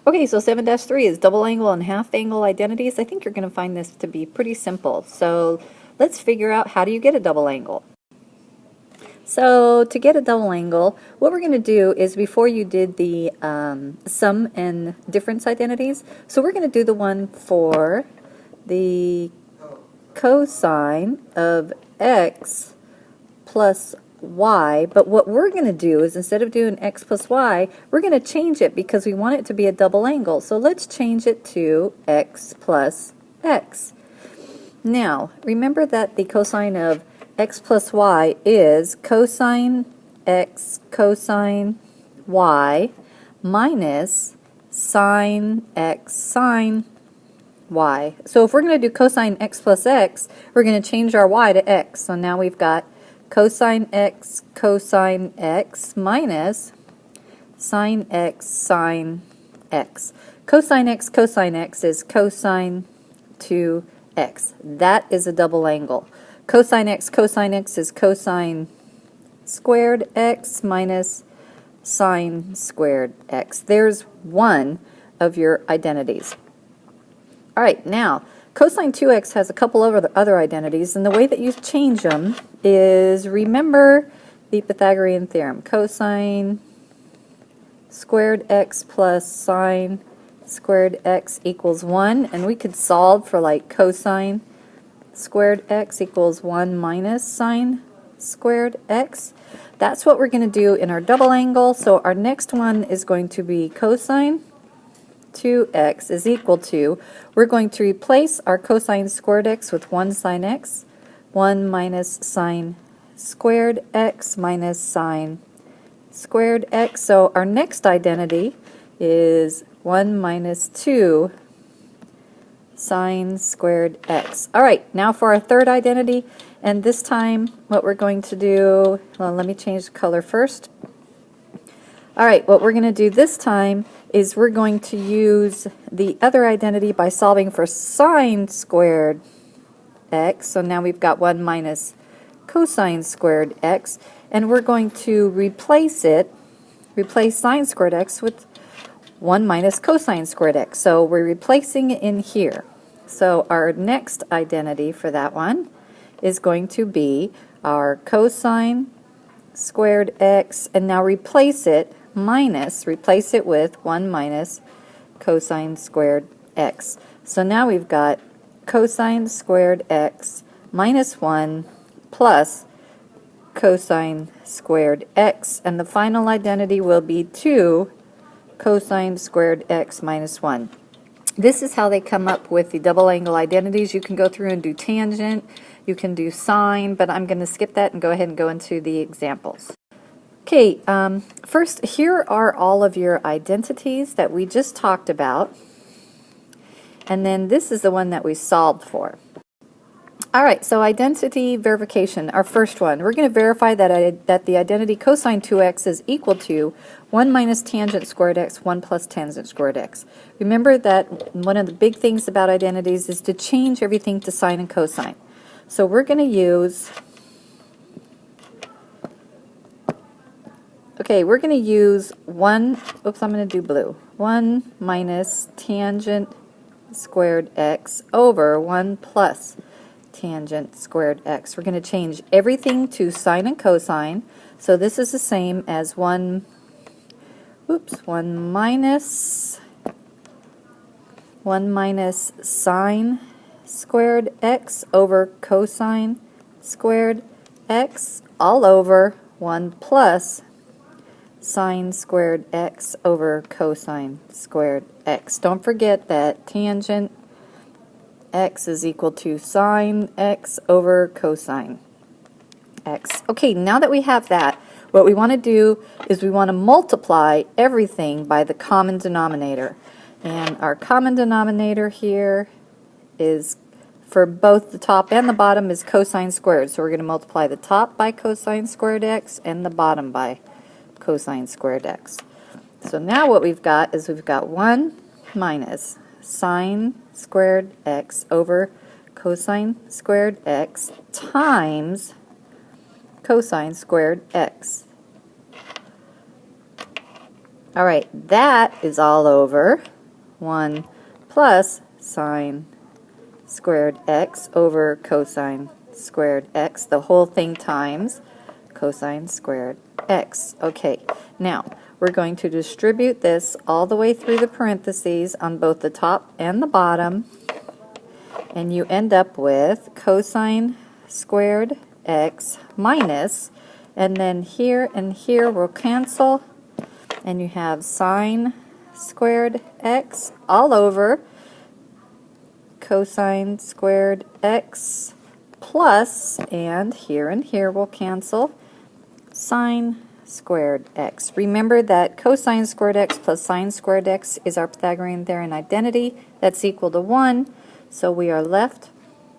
Okay, so 7-3 is double angle and half angle identities. I think you're going to find this to be pretty simple. So let's figure out, how do you get a double angle? So to get a double angle, what we're going to do is, before you did the sum and difference identities, so we're going to do the one for the cosine of x plus y, but what we're going to do is, instead of doing x plus y, we're going to change it because we want it to be a double angle. So let's change it to x plus x. Now, remember that the cosine of x plus y is cosine x cosine y minus sine x sine y. So if we're going to do cosine x plus x, we're going to change our y to x. So now we've got cosine x minus sine x sine x. Cosine x is cosine 2x. That is a double angle. Cosine x is cosine squared x minus sine squared x. There's one of your identities. All right, now cosine 2x has a couple of other identities, and the way that you change them is, remember the Pythagorean theorem. Cosine squared x plus sine squared x equals 1, and we could solve for like cosine squared x equals 1 minus sine squared x. That's what we're going to do in our double angle. So our next one is going to be cosine 2x is equal to, we're going to replace our cosine squared x with 1 sine x, 1 minus sine squared x minus sine squared x. So our next identity is 1 minus 2 sine squared x. All right, now for our third identity, and this time what we're going to do, well, let me change the color first. All right, what we're going to do this time is we're going to use the other identity by solving for sine squared x. So now we've got 1 minus cosine squared x, and we're going to replace sine squared x with 1 minus cosine squared x. So we're replacing it in here. So our next identity for that one is going to be our cosine squared x, and now replace it with 1 minus cosine squared x. So now we've got cosine squared x minus 1 plus cosine squared x, and the final identity will be 2 cosine squared x minus 1. This is how they come up with the double angle identities. You can go through and do tangent, you can do sine, but I'm going to skip that and go ahead and go into the examples. Okay, first, here are all of your identities that we just talked about, and then this is the one that we solved for. All right, so identity verification, our first one. We're going to verify that the identity cosine 2x is equal to 1 minus tangent squared x, 1 plus tangent squared x. Remember that one of the big things about identities is to change everything to sine and cosine. So we're going to use, we're going to use 1 minus tangent squared x over 1 plus tangent squared x. We're going to change everything to sine and cosine. So this is the same as 1 minus sine squared x over cosine squared x, all over 1 plus sine squared x over cosine squared x. Don't forget that tangent x is equal to sine x over cosine x. Okay, now that we have that, what we want to do is we want to multiply everything by the common denominator. And our common denominator here is, for both the top and the bottom, is cosine squared. So we're going to multiply the top by cosine squared x and the bottom by cosine squared x. So now what we've got is we've got 1 minus sine squared x over cosine squared x times cosine squared x. All right, that is all over 1 plus sine squared x over cosine squared x, the whole thing times cosine squared x. Okay, now we're going to distribute this all the way through the parentheses on both the top and the bottom, and you end up with cosine squared x minus, and then here and here will cancel, and you have sine squared x all over cosine squared x plus, and here will cancel, sine squared x. Remember that cosine squared x plus sine squared x is our Pythagorean theorem identity. That's equal to 1. So we are left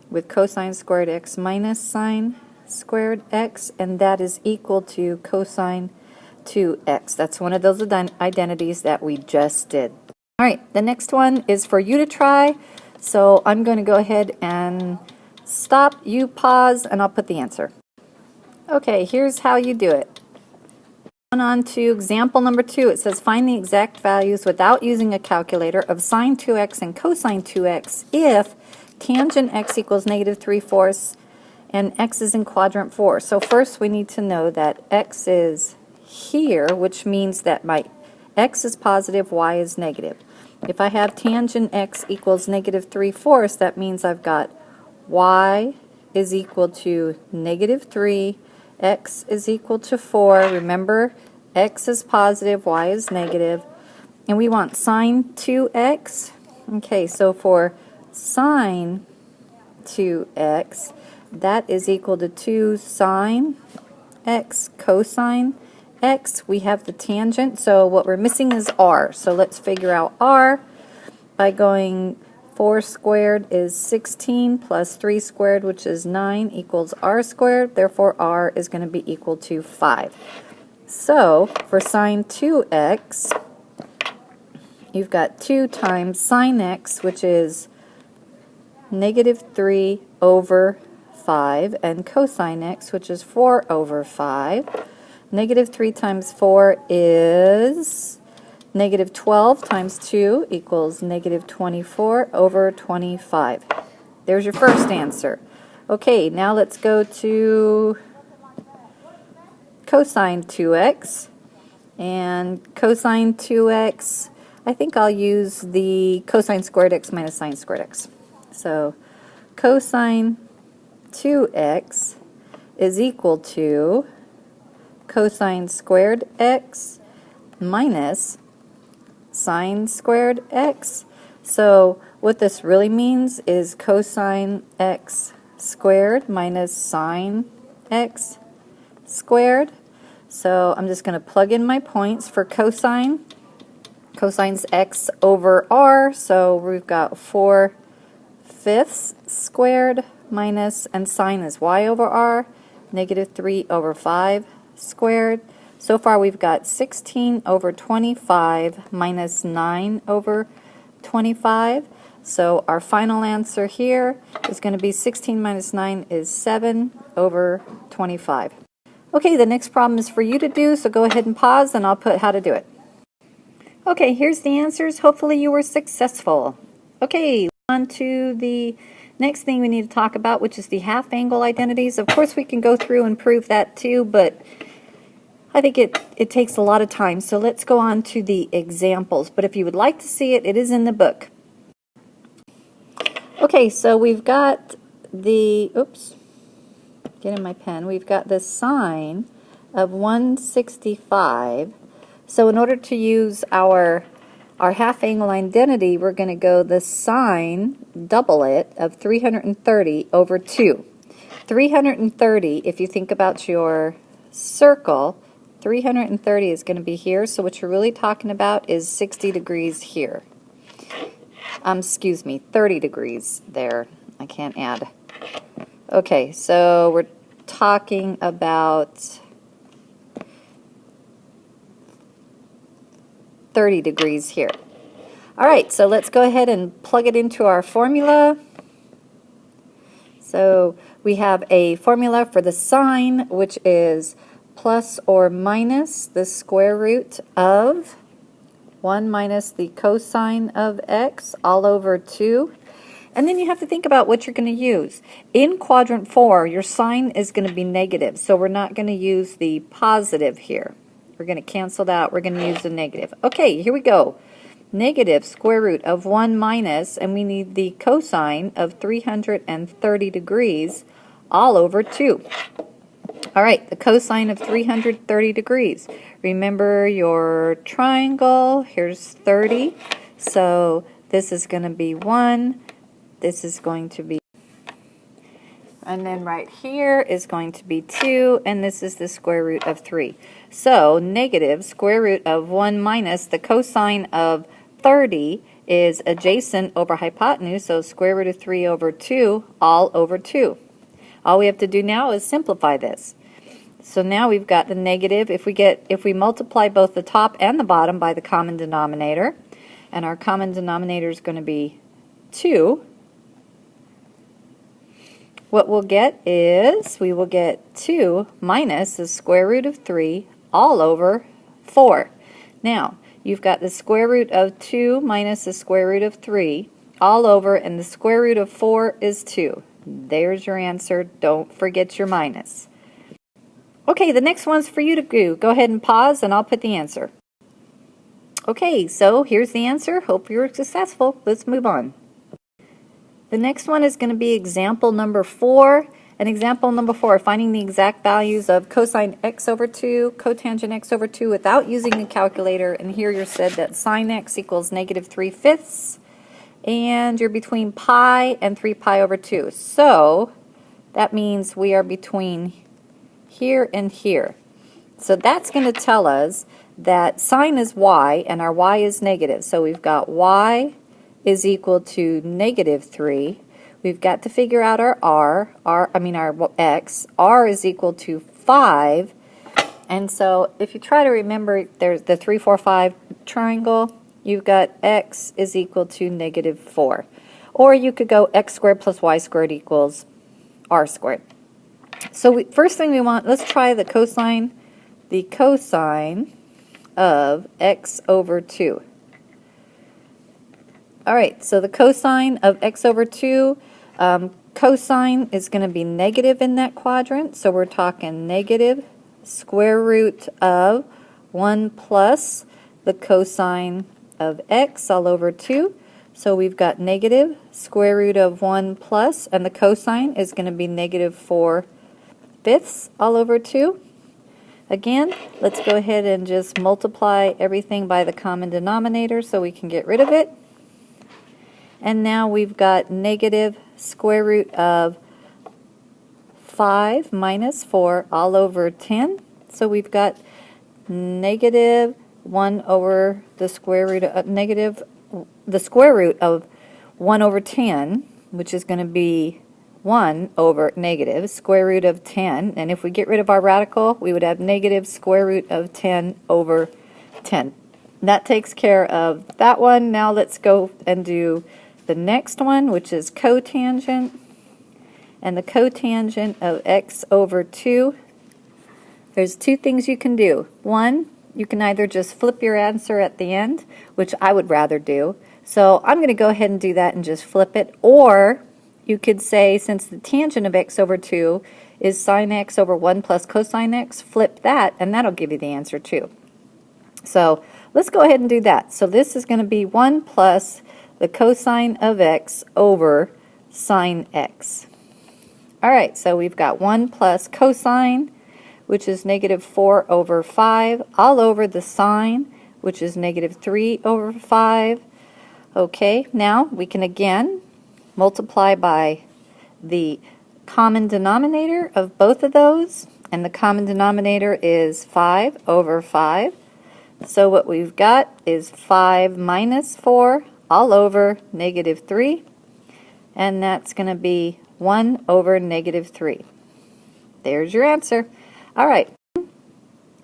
with cosine squared x minus sine squared x, and that is equal to cosine 2x. That's one of those identities that we just did. All right, the next one is for you to try. So I'm going to go ahead and stop, you pause, and I'll put the answer. Okay, here's how you do it. On to example number 2. It says find the exact values without using a calculator of sine 2x and cosine 2x if tangent x equals negative 3/4 and x is in quadrant 4. So first we need to know that x is here, which means that my x is positive, y is negative. If I have tangent x equals negative 3/4, that means I've got y is equal to negative 3, x is equal to 4. Remember, x is positive, y is negative. And we want sine 2x. Okay, so for sine 2x, that is equal to 2 sine x cosine x. We have the tangent, so what we're missing is r. So let's figure out r by going 4 squared is 16 plus 3 squared, which is 9, equals r squared. Therefore, r is going to be equal to 5. So for sine 2x, you've got 2 times sine x, which is negative 3 over 5, and cosine x, which is 4 over 5. Negative 3 times 4 is negative 12 times 2 equals negative 24 over 25. There's your first answer. Okay, now let's go to cosine 2x. And cosine 2x, I think I'll use the cosine squared x minus sine squared x. So cosine 2x is equal to cosine squared x minus sine squared x. So what this really means is cosine x squared minus sine x squared. So I'm just going to plug in my points for cosine. Cosine's x over r, so we've got 4/5 squared minus, and sine is y over r, negative 3 over 5 squared. So far we've got 16 over 25 minus 9 over 25. So our final answer here is going to be 16 minus 9 is 7 over 25. Okay, the next problem is for you to do, so go ahead and pause and I'll put how to do it. Okay, here's the answers. Hopefully you were successful. Okay, on to the next thing we need to talk about, which is the half angle identities. Of course we can go through and prove that too, but I think it takes a lot of time. So let's go on to the examples. But if you would like to see it, it is in the book. Okay, so we've got the, get in my pen. We've got the sine of 165. So in order to use our half angle identity, we're going to go the sine, double it, of 330 over 2. 330, if you think about your circle, 330 is going to be here, so what you're really talking about is 60 degrees here. Excuse me, 30 degrees there. I can't add. Okay, so we're talking about 30 degrees here. All right, so let's go ahead and plug it into our formula. So we have a formula for the sine, which is plus or minus the square root of 1 minus the cosine of x all over 2. And then you have to think about what you're going to use. In quadrant 4, your sign is going to be negative, so we're not going to use the positive here. We're going to cancel that out. We're going to use the negative. Okay, here we go. Negative square root of 1 minus, and we need the cosine of 330 degrees all over 2. All right, the cosine of 330 degrees. Remember your triangle. Here's 30. So this is going to be 1. This is going to be, and then right here is going to be 2, and this is the square root of 3. So negative square root of 1 minus the cosine of 30 is adjacent over hypotenuse, so square root of 3 over 2 all over 2. All we have to do now is simplify this. So now we've got the negative. If we multiply both the top and the bottom by the common denominator, and our common denominator is going to be 2, what we'll get is we will get 2 minus the square root of 3 all over 4. Now, you've got the square root of 2 minus the square root of 3 all over, and the square root of 4 is 2. There's your answer. Don't forget your minus. Okay, the next one's for you to do. Go ahead and pause, and I'll put the answer. Okay, so here's the answer. Hope you're successful. Let's move on. The next one is going to be example number 4. And example number 4, finding the exact values of cosine x over 2, cotangent x over 2 without using a calculator. And here you're said that sine x equals negative 3/5. And you're between pi and 3 pi over 2. So that means we are between here and here. So that's going to tell us that sine is y and our y is negative. So we've got y is equal to negative 3. We've got to figure out our our x. R is equal to 5. And so if you try to remember, there's the 3, 4, 5 triangle. You've got x is equal to negative 4. Or you could go x squared plus y squared equals r squared. So first thing we want, let's try the cosine of x over 2. All right, so the cosine of x over 2, cosine is going to be negative in that quadrant, so we're talking negative square root of 1 plus the cosine of x all over 2. So we've got negative square root of 1 plus, and the cosine is going to be negative 4/5 all over 2. Again, let's go ahead and just multiply everything by the common denominator so we can get rid of it. And now we've got negative square root of 5 minus 4 all over 10. So we've got negative 1 over the square root of the square root of 1 over 10, which is going to be 1 over negative square root of 10. And if we get rid of our radical, we would have negative square root of 10 over 10. That takes care of that one. Now let's go and do the next one, which is cotangent. And the cotangent of x over 2, there's two things you can do. One, you can either just flip your answer at the end, which I would rather do. So I'm going to go ahead and do that and just flip it. Or you could say, since the tangent of x over 2 is sine x over 1 plus cosine x, flip that, and that'll give you the answer too. So let's go ahead and do that. So this is going to be 1 plus the cosine of x over sine x. All right, so we've got 1 plus cosine, which is negative 4 over 5, all over the sine, which is negative 3 over 5. Okay, now we can again multiply by the common denominator of both of those, and the common denominator is 5 over 5. So what we've got is 5 minus 4 all over negative 3, and that's going to be 1 over negative 3. There's your answer. All right,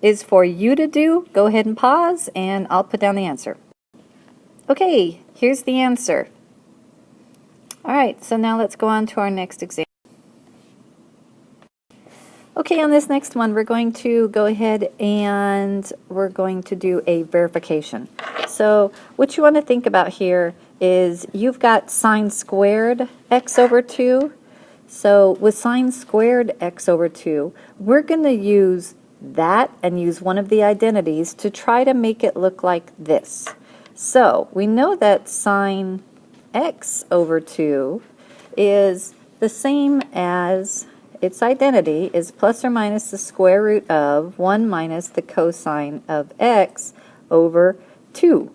is for you to do. Go ahead and pause, and I'll put down the answer. Okay, here's the answer. All right, so now let's go on to our next example. Okay, on this next one, we're going to go ahead and we're going to do a verification. So what you want to think about here is you've got sine squared x over 2. So with sine squared x over 2, we're going to use that and use one of the identities to try to make it look like this. So we know that sine x over 2 is the same as, its identity is plus or minus the square root of 1 minus the cosine of x over 2.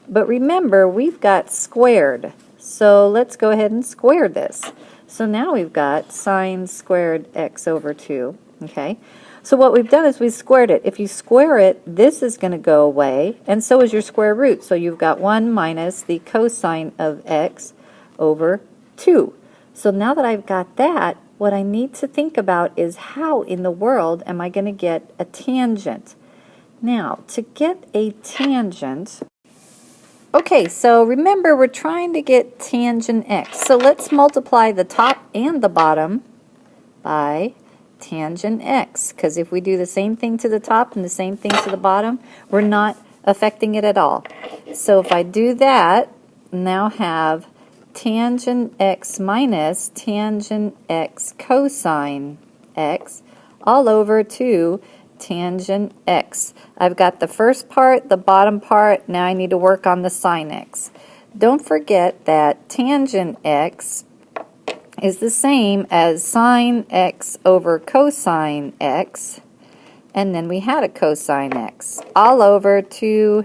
But remember, we've got squared, so let's go ahead and square this. So now we've got sine squared x over 2, okay? So what we've done is we've squared it. If you square it, this is going to go away, and so is your square root. So you've got 1 minus the cosine of x over 2. So now that I've got that, what I need to think about is how in the world am I going to get a tangent? Now, to get a tangent, okay, so remember we're trying to get tangent x. So let's multiply the top and the bottom by tangent x, because if we do the same thing to the top and the same thing to the bottom, we're not affecting it at all. So if I do that, now have tangent x minus tangent x cosine x all over 2 tangent x. I've got the first part, the bottom part, now I need to work on the sine x. Don't forget that tangent x is the same as sine x over cosine x, and then we had a cosine x all over 2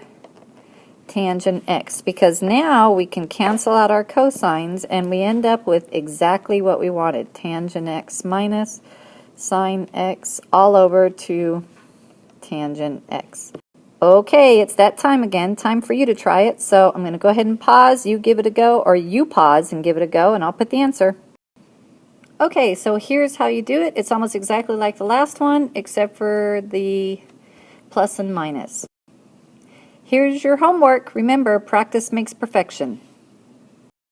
tangent x, because now we can cancel out our cosines and we end up with exactly what we wanted, tangent x minus sine x all over 2 tangent x. Okay, it's that time again, time for you to try it. So I'm going to go ahead and pause, you give it a go, or you pause and give it a go, and I'll put the answer. Okay, so here's how you do it. It's almost exactly like the last one, except for the plus and minus. Here's your homework. Remember, practice makes perfection.